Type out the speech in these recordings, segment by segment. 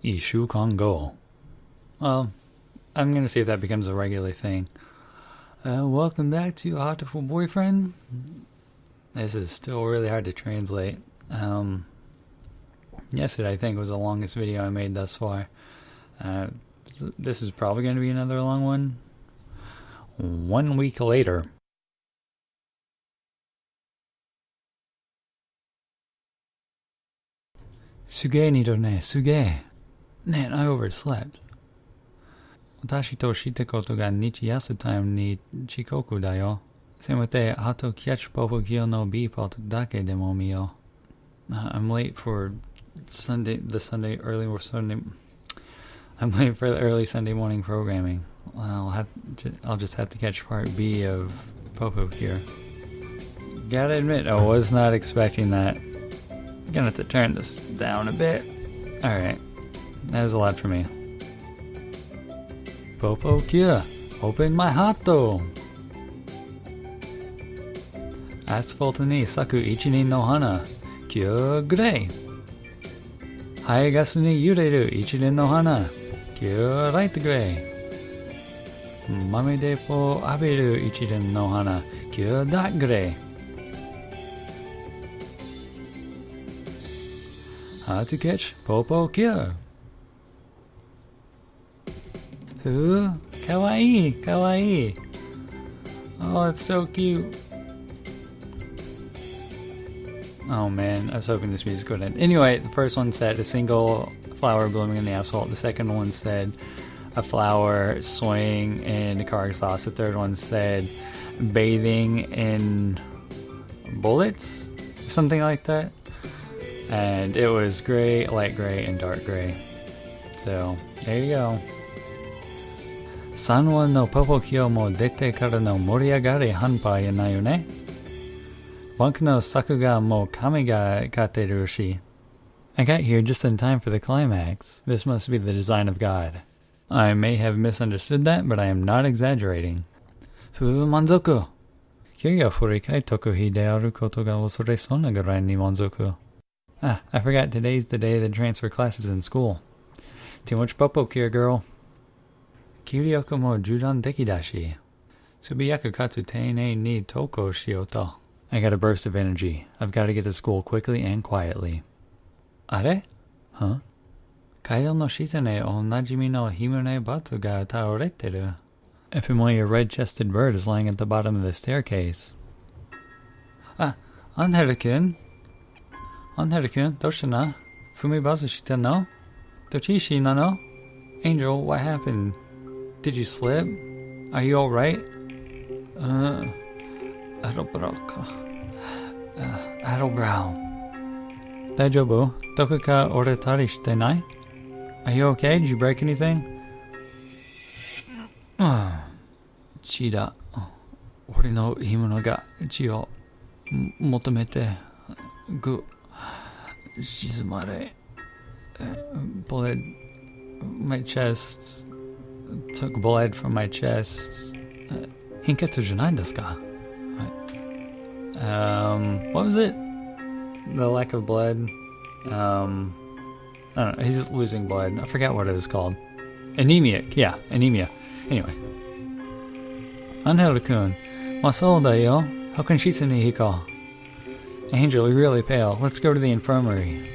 Ishukan go. Well, I'm gonna see if that becomes a regular thing. Welcome back to Heartful Boyfriend. This is still really hard to translate. Yesterday I think was the longest video I made thus far. This is probably going to be another long one. 1 week later. Suge nido ne, suge. Man, I overslept. Watashi to shite koto ga nichiyasu time ni chikoku da yo. Semate hato kyachu popo kyo no bipo dake demo mio. I'm late for I'm late for the early Sunday morning programming. I'll just have to catch part B of Popo here. Gotta admit, I was not expecting that. Gonna have to turn this down a bit. Alright, that was a lot for me. Popo kia, open my hato. Asphalt ni saku ichinin no hana, kyo grey. Haigasu ni yureru ichinin no hana, kyo light grey. Mame de po aberu ichinin no hana, kyo dark grey. How to catch Popo kia. Ooh, kawaii, kawaii. Oh, it's so cute. Oh man, I was hoping this music would end. Anyway, the first one said a single flower blooming in the asphalt. The second one said a flower swaying in a car exhaust. The third one said bathing in bullets, something like that. And it was gray, light gray, and dark gray. So, there you go. Sanwa no Popo kyo mo dete kara no moriagare hanpa yanayo ne? Bunko no saku ga mo kame ga kateru shi. I got here just in time for the climax. This must be the design of God. I may have misunderstood that, but I am not exaggerating. Fu manzoku. Kyo ga furikai tokuhi de aru koto ga osore sonna garai ni manzoku. Ah, I forgot today's the day that transfer classes in school. Too much popo here, girl. Kiryoku mo judan deki dashi. Subiyaku katsu teine ni toko shioto. I got a burst of energy. I've got to get to school quickly and quietly. Are? Huh? Kaido no shitane o najimi no himune batu ga taoreteru. A familiar red-chested bird is lying at the bottom of the staircase. Ah, Anheru-kun. Anheru-kun, doshina? Fumibazu shite no? Dochishi nano? Angel, what happened? Did you slip? Are you alright? Arrowbrow. Daijoubu? Doku ka oretari shite nai? Are you okay? Did you break anything? Chi da. Ori no himono ga chi o motomete gu shizumare. Blood. My chest. Took blood from my chest. Hinketsu janai desu ka? What was it? The lack of blood. I don't know. He's losing blood. I forgot what it was called. Anemic. Yeah, anemia. Anyway. Anheru-kun. Masou da yo. Hokanshitsu ni hiko. Angel, you're really pale. Let's go to the infirmary.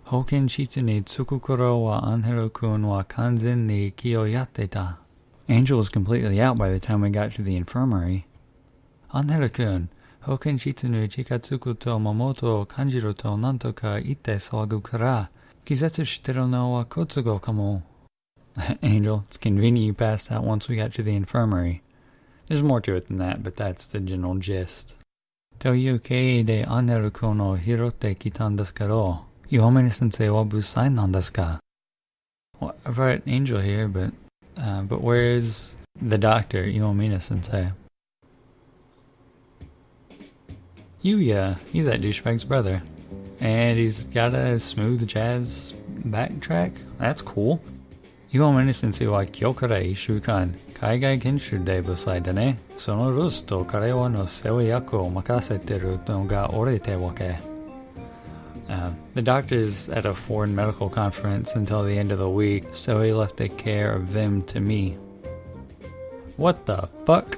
Hokanshitsu ni tsukukuro wa Anheru-kun wa kanzen ni kiyoyatte-ta. Angel was completely out by the time we got to the infirmary. Anheru-kun, Hokanshitsu ni chikatsuku to Momoto kanjiro to nanto ka ite sawagu kara, kizetsu shiteru no wa kotsugo kamo. Angel, it's convenient you passed out once we got to the infirmary. There's more to it than that, but that's the general gist. Toyu kei de Anheru-kun no hirote kitan desu karo. Yuomine-sensei wa busai nan desu ka? Well, I brought Angel here, but where's the doctor, Yuomine-sensei? Yuya, he's that douchebag's brother. And he's got a smooth jazz backtrack. That's cool. Yuomine-sensei wa kyokara ishukan 海外研修でブサイでね、そのルースと彼はの世話役を任せてるのが俺ってわけ。The doctor's at a foreign medical conference until the end of the week, so he left the care of them to me. What the fuck?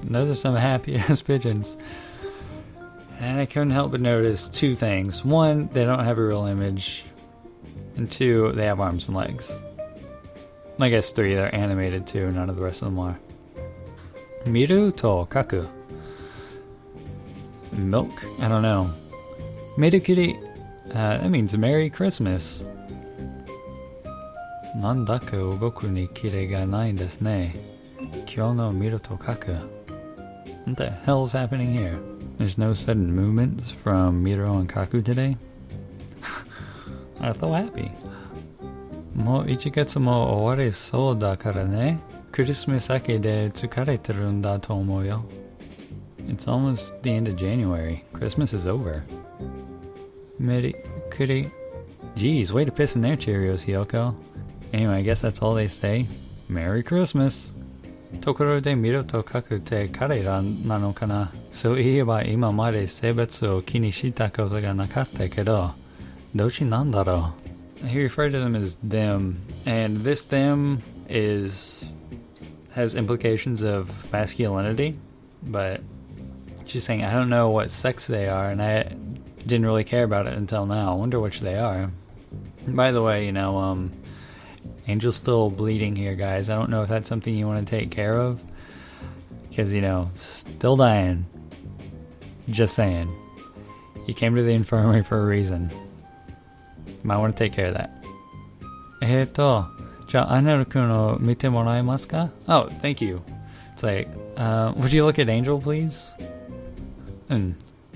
Those are some happy-ass pigeons. And I couldn't help but notice two things. One, they don't have a real image. And two, they have arms and legs. I guess three, they're animated too. None of the rest of them are. Miru to kaku. Milk? I don't know. Midukiri? That means Merry Christmas. Nandaku ugoku ni kire ga nai desu ne. Kyou no miru to kaku. What the hell's happening here? There's no sudden movements from Miro and Kaku today? I'm so happy. もう1月も終わりそうだからね。クリスマス明けで疲れてるんだと思うよ。It's almost the end of January. Christmas is over. Kuri. Geez, way to piss in their Cheerios, Hiyoko. Anyway, I guess that's all they say. Merry Christmas. ところでミロとカクって彼らなのかな。そういえば今まで性別を気にしたことがなかったけど、どっちなんだろう。He referred to them as them, and this them has implications of masculinity, but she's saying I don't know what sex they are, and I didn't really care about it until now. I wonder which they are. By the way, Angel's still bleeding here, guys. I don't know if that's something you want to take care of, because, still dying. Just saying. You came to the infirmary for a reason. You might want to take care of that. じゃあ、アナル君を見てもらえますか? Oh, thank you. It's like, would you look at Angel, please?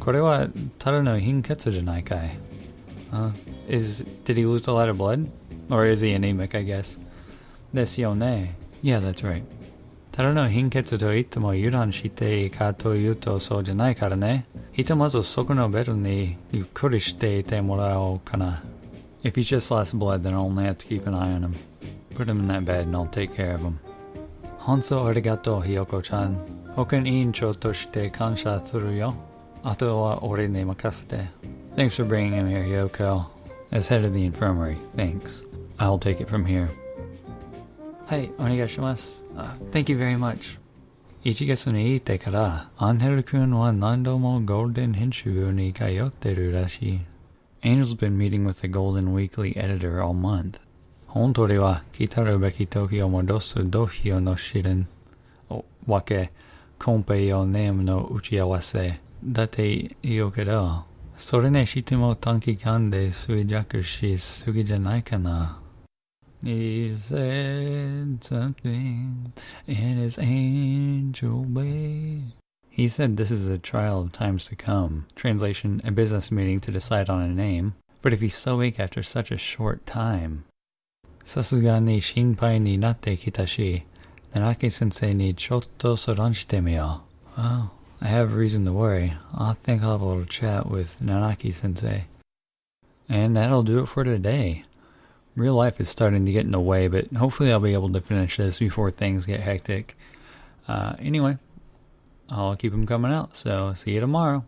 これはただの貧血じゃないかい? Did he lose a lot of blood? Or is he anemic, I guess? ですよね. Yeah, that's right. ただの貧血と言っても油断していいかというとそうじゃないからね。ひとまずそこのベッドにゆっくりしていてもらおうかな。If he just lost blood, then I'll only have to keep an eye on him. Put him in that bed and I'll take care of him. 本当ありがとう、ひよこちゃん。保健委員長として感謝するよ。あとは俺に任せて。Thanks for bringing him here, Yoko. As head of the infirmary, thanks. I'll take it from here. はい、お願いします。Thank you very much. 1月に行ってから、アンヘル君は何度もゴールデン編集部に通ってるらしい。Angel's been meeting with the Golden Weekly editor all month. 本当には来たるべき時を戻す土俵の試練。わけ、コンペ用ネームの打ち合わせ。だって言うけど、それにしても短期間で衰弱しすぎじゃないかな。He said something in his angel way. He said this is a trial of times to come. Translation, a business meeting to decide on a name. But if he's so weak after such a short time. さすがに心配になってきたし、Naraki senseiにちょっと相談してみよう。Well, I have reason to worry. I think I'll have a little chat with Naraki sensei. And that'll do it for today. Real life is starting to get in the way, but hopefully I'll be able to finish this before things get hectic. Anyway, I'll keep them coming out, so see you tomorrow.